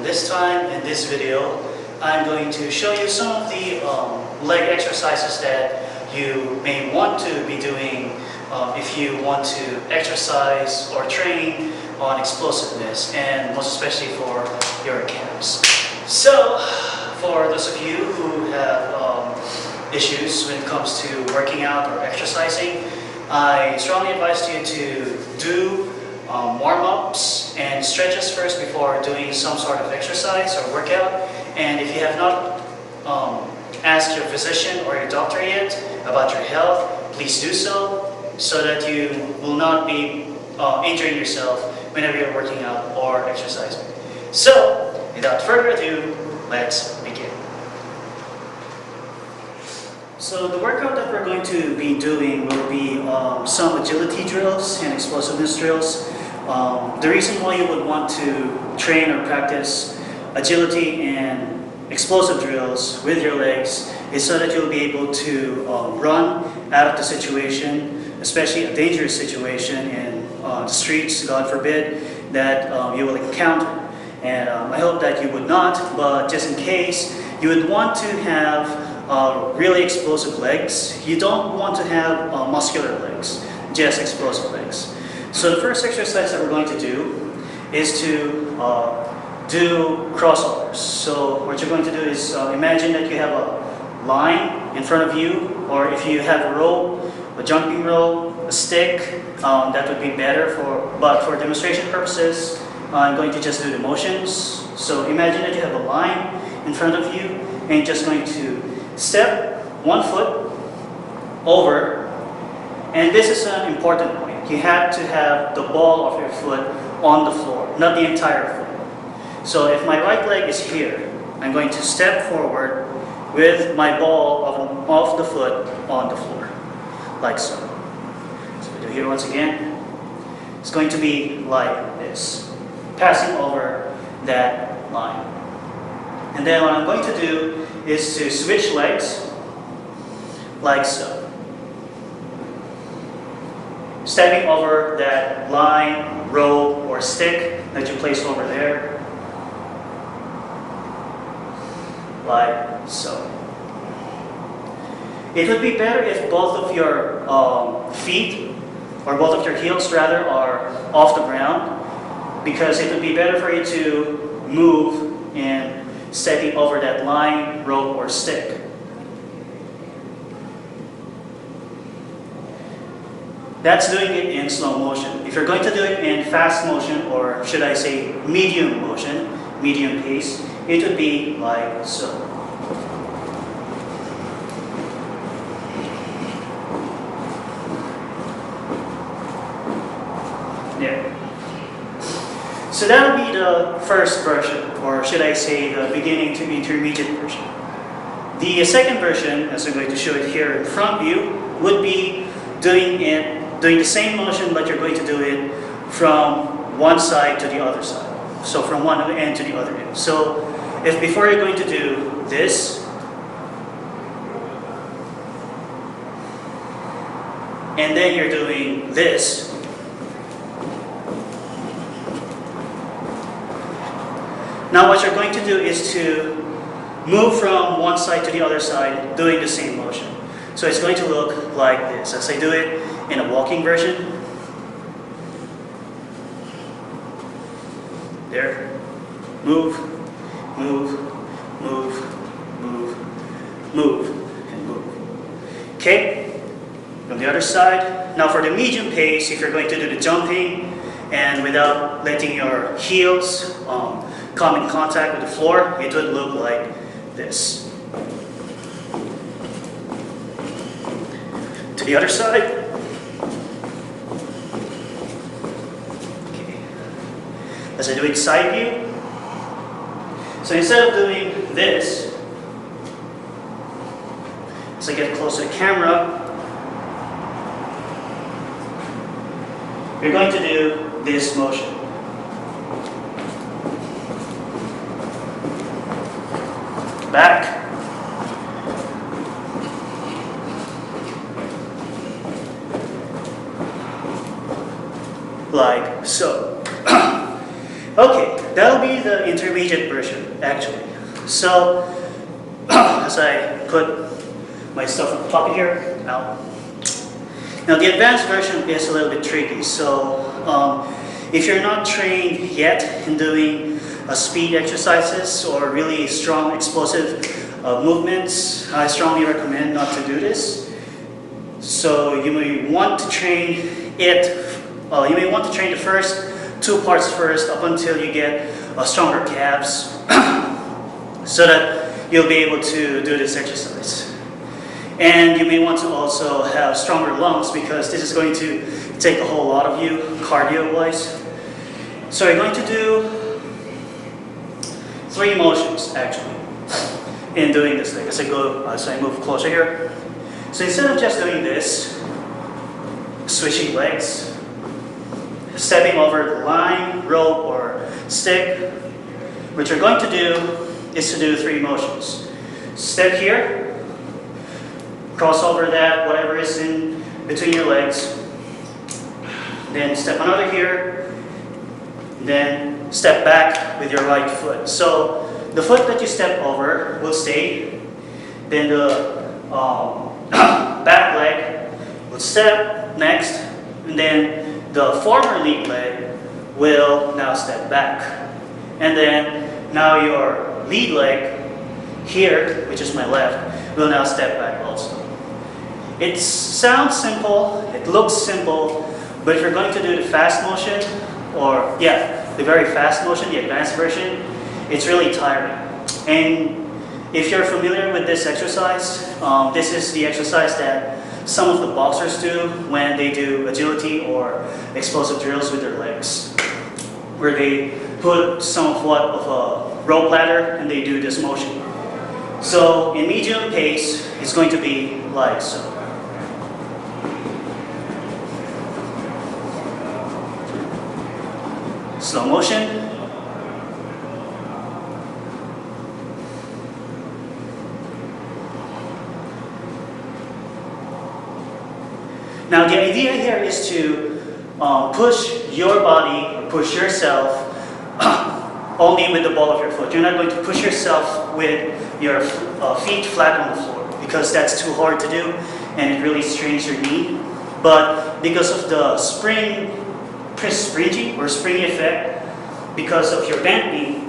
this time, in this video, I'm going to show you some of the leg exercises that you may want to be doing if you want to exercise or train on explosiveness, and most especially for your calves. So, for those of you who have issues when it comes to working out or exercising, I strongly advise you to do warm-ups and stretches first before doing some sort of exercise or workout. And if you have not asked your physician or your doctor yet about your health, please do so that you will not be injuring yourself whenever you're working out or exercising. So, without further ado, let's begin. So the workout that we're going to be doing will be some agility drills and explosiveness drills. The reason why you would want to train or practice agility and explosive drills with your legs is so that you'll be able to run out of the situation, especially a dangerous situation in the streets, God forbid, that you will encounter. And I hope that you would not, but just in case, you would want to have really explosive legs. You don't want to have muscular legs, just explosive legs. So the first exercise that we're going to do is to do crossovers. So what you're going to do is imagine that you have a line in front of you, or if you have a rope, a jumping rope, a stick, that would be better but for demonstration purposes, I'm going to just do the motions. So imagine that you have a line in front of you, and you're just going to step one foot over, and this is an important point. You have to have the ball of your foot on the floor, not the entire foot. So if my right leg is here, I'm going to step forward with my ball of the foot on the floor, like so. So we do here once again. It's going to be like this, passing over that line. And then what I'm going to do is to switch legs, like so. Stepping over that line, rope, or stick that you placed over there, like so. It would be better if both of your feet, or both of your heels rather, are off the ground, because it would be better for you to move in stepping over that line, rope, or stick. That's doing it in slow motion. If you're going to do it in fast motion, or should I say medium motion, medium pace, it would be like so. There. So that would be the first version, or should I say the beginning to intermediate version. The second version, as I'm going to show it here in front of you, would be doing the same motion, but you're going to do it from one side to the other side. So from one end to the other end. So if before you're going to do this, and then you're doing this, now what you're going to do is to move from one side to the other side doing the same motion. So it's going to look like this as I do it in a walking version. There. Move, move, move, move, move, and move. Okay? From the other side. Now for the medium pace, if you're going to do the jumping and without letting your heels come in contact with the floor, it would look like this. To the other side. Okay. As I do it side view. So instead of doing this, as I get close to the camera, you're going to do this motion. Back. Like so. Okay, that'll be the intermediate version, actually. So, as I put my stuff in the pocket here, out. Now the advanced version is a little bit tricky. So, if you're not trained yet in doing speed exercises or really strong explosive movements, I strongly recommend not to do this. So you may want to train you may want to train the first two parts first up until you get stronger calves so that you'll be able to do this exercise. And you may want to also have stronger lungs because this is going to take a whole lot of you cardio-wise. So you're going to do 3 motions actually in doing this thing. As I move closer here. So instead of just doing this, switching legs, stepping over the line, rope, or stick, what you're going to do is to do 3 motions. Step here, cross over that, whatever is in between your legs, then step another here, then step back with your right foot. So the foot that you step over will stay, then the back leg will step next, and then the former lead leg will now step back. And then now your lead leg here, which is my left, will now step back also. It sounds simple, it looks simple, but if you're going to do the fast motion, or the very fast motion, the advanced version, it's really tiring. And if you're familiar with this exercise, this is the exercise that some of the boxers do when they do agility or explosive drills with their legs, where they put somewhat of a rope ladder and they do this motion. So in medium pace, it's going to be like so. Slow motion. Now the idea here is to push your body, or push yourself only with the ball of your foot. You're not going to push yourself with your feet flat on the floor because that's too hard to do and it really strains your knee. But because of the springy effect, because of your bent knee,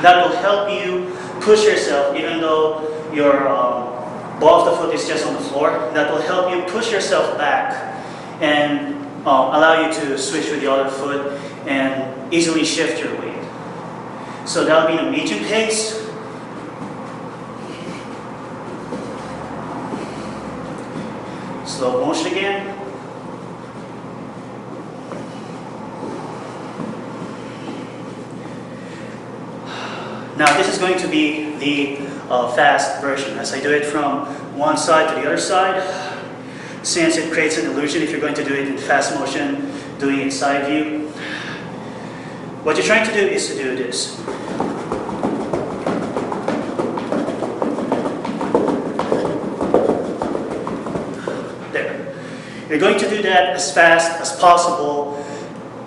that will help you push yourself even though your ball of the foot is just on the floor. That will help you push yourself back and allow you to switch with the other foot and easily shift your weight. So that'll be in a medium pace. Slow motion again. Now this is going to be the fast version as I do it from one side to the other side, since it creates an illusion if you're going to do it in fast motion, doing it side view. What you're trying to do is to do this. There. You're going to do that as fast as possible,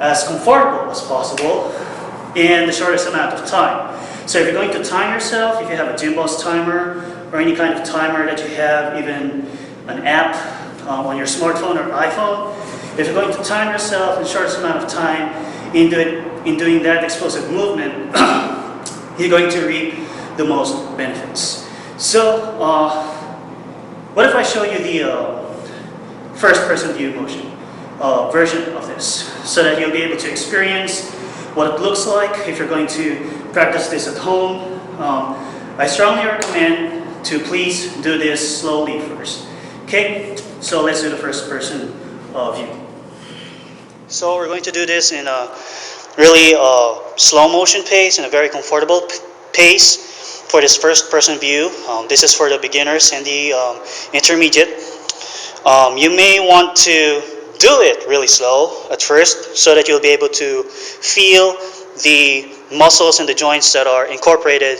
as comfortable as possible, in the shortest amount of time. So if you're going to time yourself, if you have a gym boss timer or any kind of timer that you have, even an app on your smartphone or iPhone, if you're going to time yourself in the shortest amount of time in doing that explosive movement, you're going to reap the most benefits. So what if I show you the first-person view motion version of this, so that you'll be able to experience what it looks like if you're going to practice this at home. I strongly recommend to please do this slowly first. Okay, so let's do the first person view. So we're going to do this in a really slow motion pace, in a very comfortable pace for this first person view. This is for the beginners and the intermediate. You may want to do it really slow at first so that you'll be able to feel the muscles and the joints that are incorporated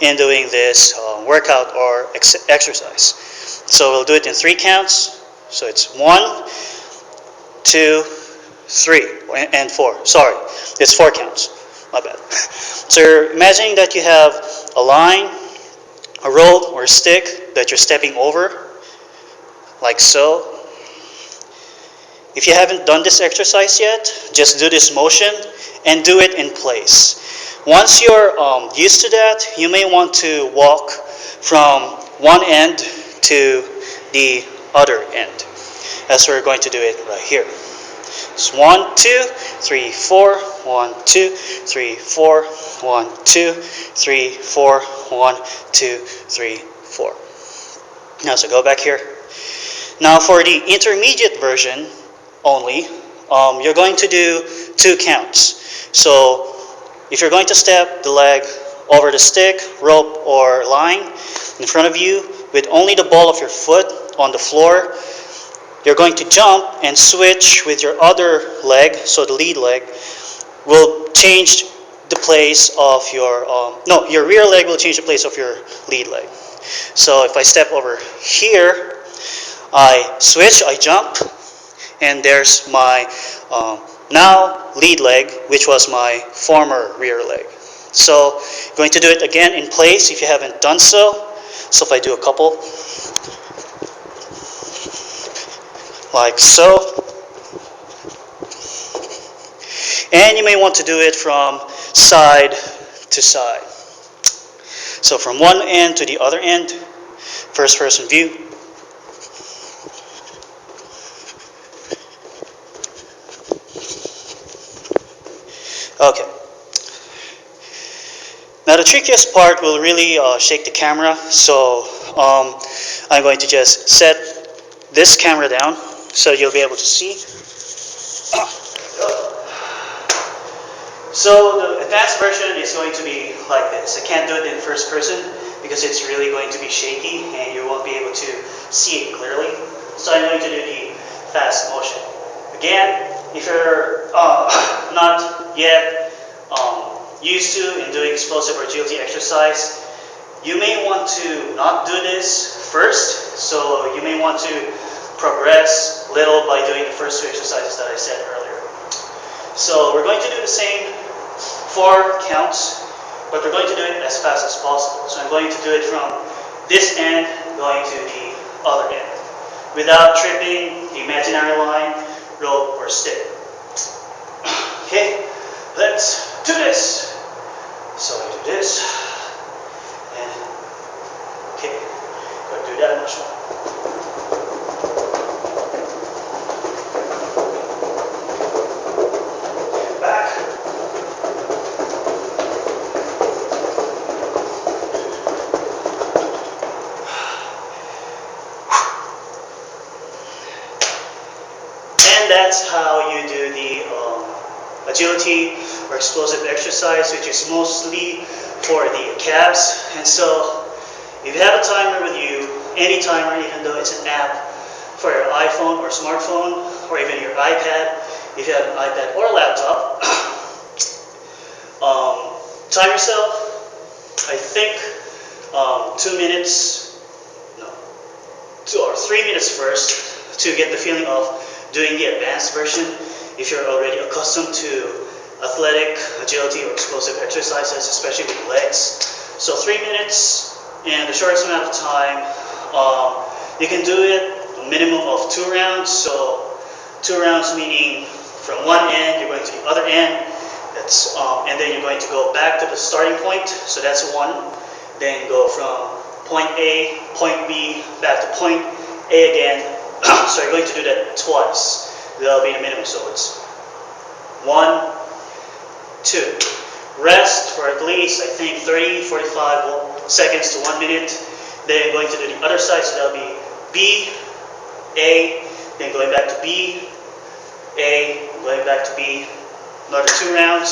in doing this workout or exercise. So we'll do it in 3 counts. So it's 1, 2, 3, and 4. Sorry, it's 4 counts. my bad. So you're imagining that you have a line, a rope, or a stick that you're stepping over, like so. If you haven't done this exercise yet, just do this motion and do it in place. Once you're used to that, you may want to walk from one end to the other end, as we're going to do it right here. It's 1, 2, 3, 4, 1, 2, 3, 4, 1, 2, 3, 4, 1, 2, 3, 4. Now, so go back here. Now, for the intermediate version only, you're going to do 2 counts. So, if you're going to step the leg over the stick, rope, or line in front of you with only the ball of your foot on the floor, you're going to jump and switch with your other leg, so the lead leg will change the place of your, your rear leg will change the place of your lead leg. So if I step over here, I switch, I jump, and there's my now lead leg, which was my former rear leg. So going to do it again in place if you haven't done so. So if I do a couple, like so. And you may want to do it from side to side. So from one end to the other end, first person view. Okay. Now the trickiest part will really shake the camera, so I'm going to just set this camera down so you'll be able to see. So the advanced version is going to be like this. I can't do it in first person because it's really going to be shaky and you won't be able to see it clearly. So I'm going to do the fast motion. Again, if you're not yet used to in doing explosive or agility exercise, you may want to not do this first. So you may want to progress little by doing the first 2 exercises that I said earlier. So we're going to do the same 4 counts, but we're going to do it as fast as possible. So I'm going to do it from this end going to the other end without tripping the imaginary line, rope, or stick. Okay, let's do this. So I do this, and okay, go do that much more. And that's how you do the agility or explosive exercise, which is mostly for the calves. And so if you have a timer with you, any timer, even though it's an app for your iPhone or smartphone, or even your iPad, if you have an iPad or a laptop, time yourself, I think 2 minutes, no, 2 or 3 minutes first to get the feeling of doing the advanced version if you're already accustomed to athletic, agility, or explosive exercises, especially with legs. So 3 minutes and the shortest amount of time. You can do it a minimum of 2 rounds. So 2 rounds meaning from one end you're going to the other end. That's and then you're going to go back to the starting point. So that's 1. Then go from point A, point B, back to point A again. So you're going to do that twice. That'll be the minimum. So it's 1, 2. Rest for at least, I think, 30, 45 seconds to 1 minute. Then going to do the other side. So that'll be B, A, then going back to B, A, going back to B. Another 2 rounds.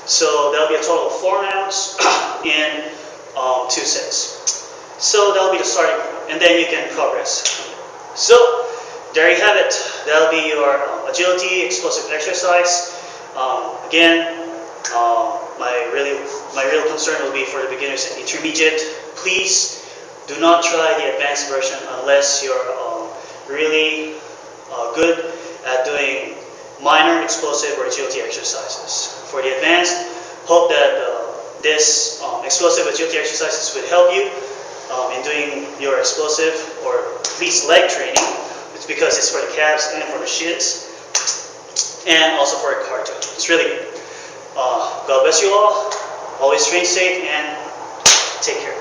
So that'll be a total of 4 rounds in 2 sets. So that'll be the starting point, and then you can progress. So there you have it. That'll be your agility explosive exercise. Again, my real concern will be for the beginners and intermediate. Please do not try the advanced version unless you're really good at doing minor explosive or agility exercises. For the advanced, Hope that this explosive agility exercises would help you in doing your explosive or at least leg training. It's because it's for the calves and for the shins, and also for a cardio. It's really good. God bless you all. Always train safe and take care.